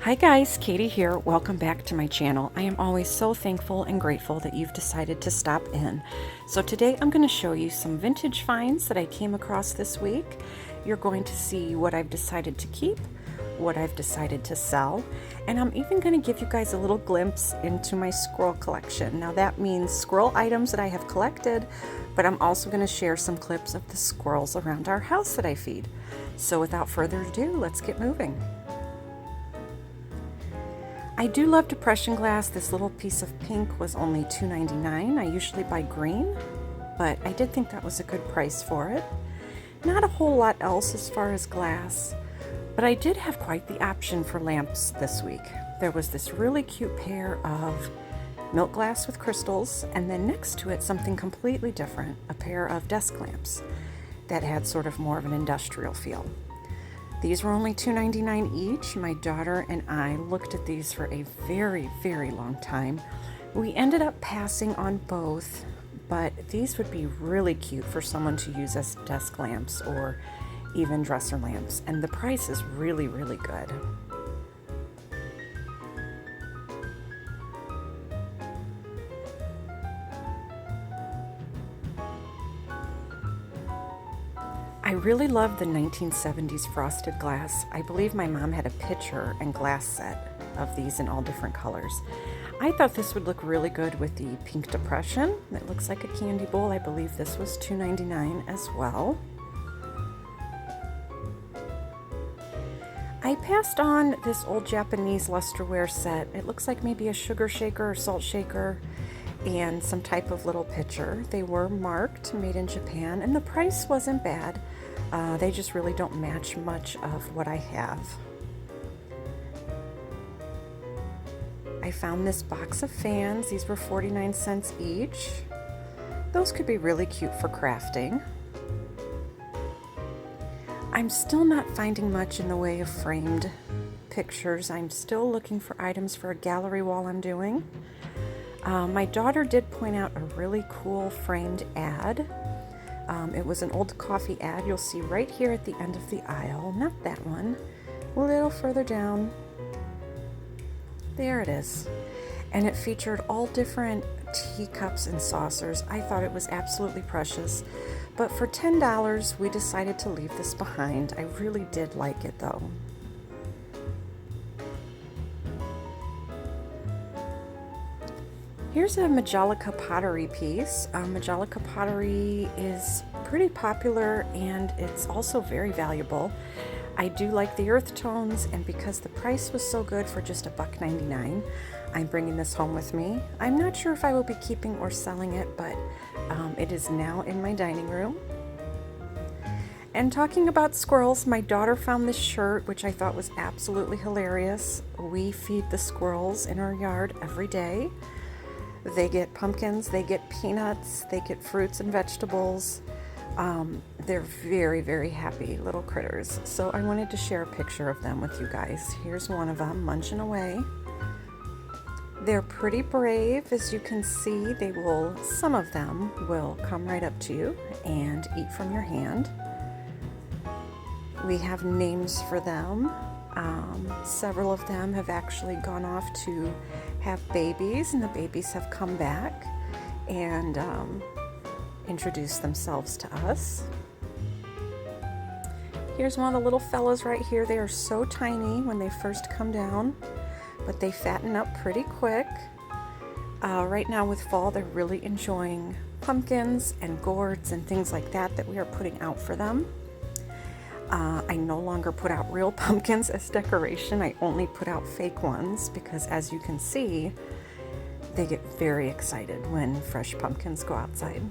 Hi guys, Katie here. Welcome back to my channel. I am always so thankful and grateful that you've decided to stop in. So today I'm going to show you some vintage finds that I came across this week. You're going to see what I've decided to keep, what I've decided to sell, and I'm even going to give you guys a little glimpse into my squirrel collection. Now that means squirrel items that I have collected, but I'm also going to share some clips of the squirrels around our house that I feed. So without further ado, let's get moving. I do love depression glass. This little piece of pink was only $2.99. I usually buy green, but I did think that was a good price for it. Not a whole lot else as far as glass, but I did have quite the option for lamps this week. There was this really cute pair of milk glass with crystals, and then next to it something completely different, a pair of desk lamps that had sort of more of an industrial feel. These were only $2.99 each. My daughter and I looked at these for a very, very long time. We ended up passing on both, but these would be really cute for someone to use as desk lamps or even dresser lamps, and the price is really, really good. I really love the 1970s frosted glass. I believe my mom had a pitcher and glass set of these in all different colors. I thought this would look really good with the pink depression. It looks like a candy bowl. I believe this was $2.99 as well. I passed on this old Japanese lusterware set. It looks like maybe a sugar shaker or salt shaker and some type of little pitcher. They were marked, made in Japan, and the price wasn't bad. They just really don't match much of what I have. I found this box of fans. These were 49 cents each. Those could be really cute for crafting. I'm still not finding much in the way of framed pictures. I'm still looking for items for a gallery wall I'm doing. My daughter did point out a really cool framed ad. It was an old coffee ad you'll see right here at the end of the aisle. Not that one, a little further down. There it is. And it featured all different teacups and saucers. I thought it was absolutely precious. But for $10, we decided to leave this behind. I really did like it though. Here's a Majolica pottery piece. Majolica pottery is pretty popular and it's also very valuable. I do like the earth tones, and because the price was so good for just $1.99, I'm bringing this home with me. I'm not sure if I will be keeping or selling it, but it is now in my dining room. And talking about squirrels, my daughter found this shirt, which I thought was absolutely hilarious. We feed the squirrels in our yard every day. They get pumpkins, they get peanuts, they get fruits and vegetables. They're very, very happy little critters. So I wanted to share a picture of them with you guys. Here's one of them munching away. They're pretty brave. As you can see, some of them will come right up to you and eat from your hand. We have names for them. Several of them have actually gone off to have babies, and the babies have come back and introduced themselves to us. Here's one of the little fellas right here. They are so tiny when they first come down, but they fatten up pretty quick. Right now with fall, they're really enjoying pumpkins and gourds and things like that we are putting out for them. I no longer put out real pumpkins as decoration. I only put out fake ones because, as you can see, they get very excited when fresh pumpkins go outside.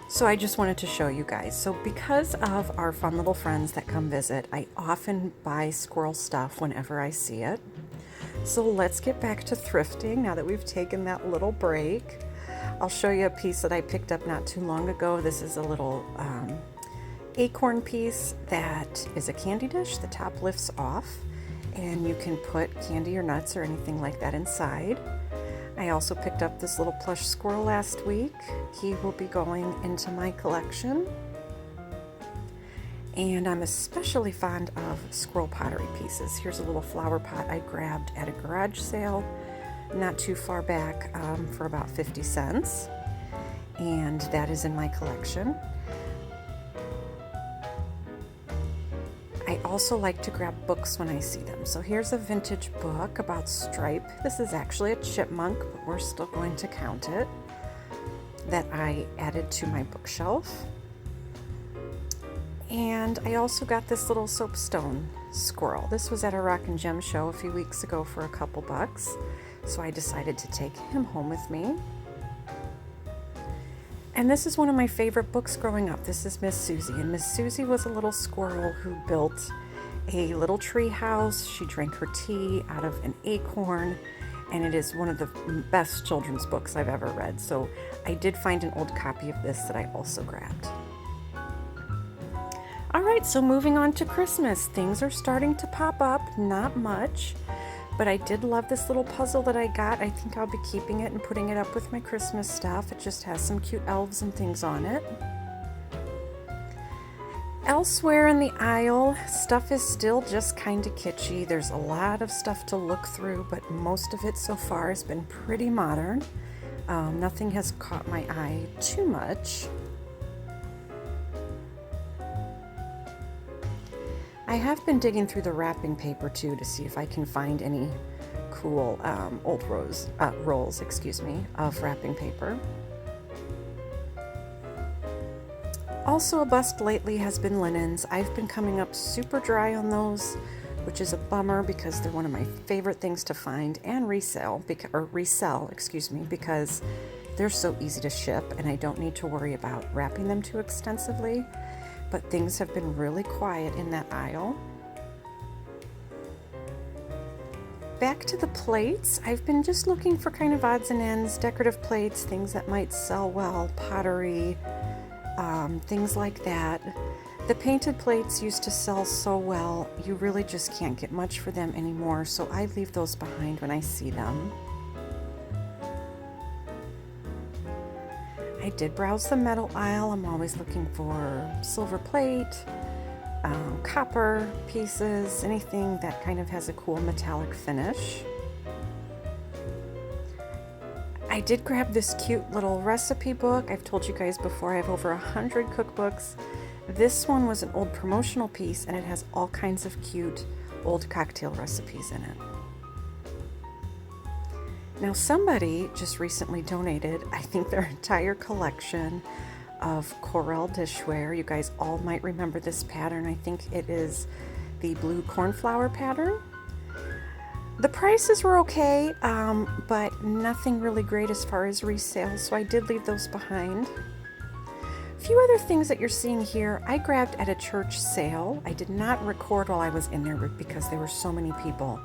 So I just wanted to show you guys. So because of our fun little friends that come visit, I often buy squirrel stuff whenever I see it. So let's get back to thrifting now that we've taken that little break. I'll show you a piece that I picked up not too long ago. This is a little acorn piece that is a candy dish. The top lifts off and you can put candy or nuts or anything like that inside. I also picked up this little plush squirrel last week. He will be going into my collection. And I'm especially fond of scroll pottery pieces. Here's a little flower pot I grabbed at a garage sale not too far back for about 50 cents. And that is in my collection. I also like to grab books when I see them. So here's a vintage book about Stripe. This is actually a chipmunk, but we're still going to count it, that I added to my bookshelf. And I also got this little soapstone squirrel. This was at a Rock and Gem show a few weeks ago for a couple bucks, so I decided to take him home with me. And this is one of my favorite books growing up. This is Miss Susie, and Miss Susie was a little squirrel who built a little tree house. She drank her tea out of an acorn, and it is one of the best children's books I've ever read. So I did find an old copy of this that I also grabbed. All right, so moving on to Christmas. Things are starting to pop up, not much, but I did love this little puzzle that I got. I think I'll be keeping it and putting it up with my Christmas stuff. It just has some cute elves and things on it. Elsewhere in the aisle, stuff is still just kind of kitschy. There's a lot of stuff to look through, but most of it so far has been pretty modern. Nothing has caught my eye too much. I have been digging through the wrapping paper too to see if I can find any cool old rolls of wrapping paper. Also a bust lately has been linens. I've been coming up super dry on those, which is a bummer because they're one of my favorite things to find and resell because they're so easy to ship and I don't need to worry about wrapping them too extensively. But things have been really quiet in that aisle. Back to the plates. I've been just looking for kind of odds and ends, decorative plates, things that might sell well, pottery, things like that. The painted plates used to sell so well, you really just can't get much for them anymore, so I leave those behind when I see them. I did browse the metal aisle. I'm always looking for silver plate, copper pieces, anything that kind of has a cool metallic finish. I did grab this cute little recipe book. I've told you guys before I have over 100 cookbooks. This one was an old promotional piece and it has all kinds of cute old cocktail recipes in it. Now somebody just recently donated, I think, their entire collection of Corelle dishware. You guys all might remember this pattern. I think it is the blue cornflower pattern. The prices were okay, but nothing really great as far as resale, so I did leave those behind. A few other things that you're seeing here, I grabbed at a church sale. I did not record while I was in there because there were so many people.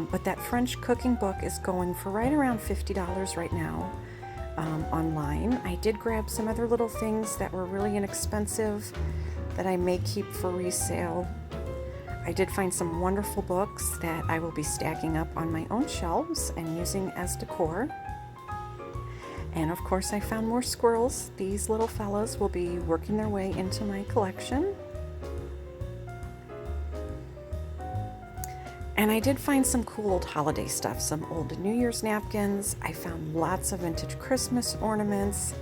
But that French cooking book is going for right around $50 right now online. I did grab some other little things that were really inexpensive that I may keep for resale. I did find some wonderful books that I will be stacking up on my own shelves and using as decor. And of course I found more squirrels. These little fellas will be working their way into my collection. And I did find some cool old holiday stuff, some old New Year's napkins. I found lots of vintage Christmas ornaments.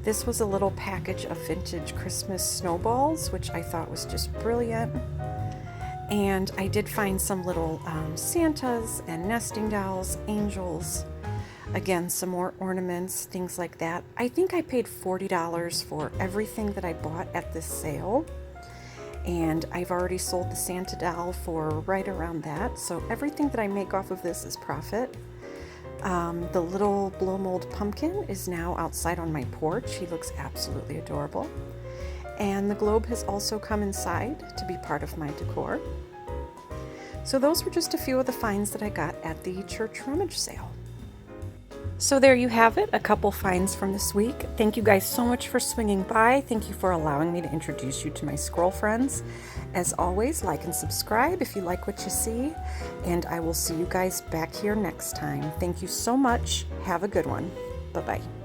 This was a little package of vintage Christmas snowballs, which I thought was just brilliant. And I did find some little Santas and nesting dolls, angels. Again, some more ornaments, things like that. I think I paid $40 for everything that I bought at this sale. And I've already sold the Santa doll for right around that. So everything that I make off of this is profit. The little blow mold pumpkin is now outside on my porch. He looks absolutely adorable. And the globe has also come inside to be part of my decor. So those were just a few of the finds that I got at the church rummage sale. So there you have it, a couple finds from this week. Thank you guys so much for swinging by. Thank you for allowing me to introduce you to my squirrel friends. As always, like and subscribe if you like what you see, and I will see you guys back here next time. Thank you so much. Have a good one. Bye-bye.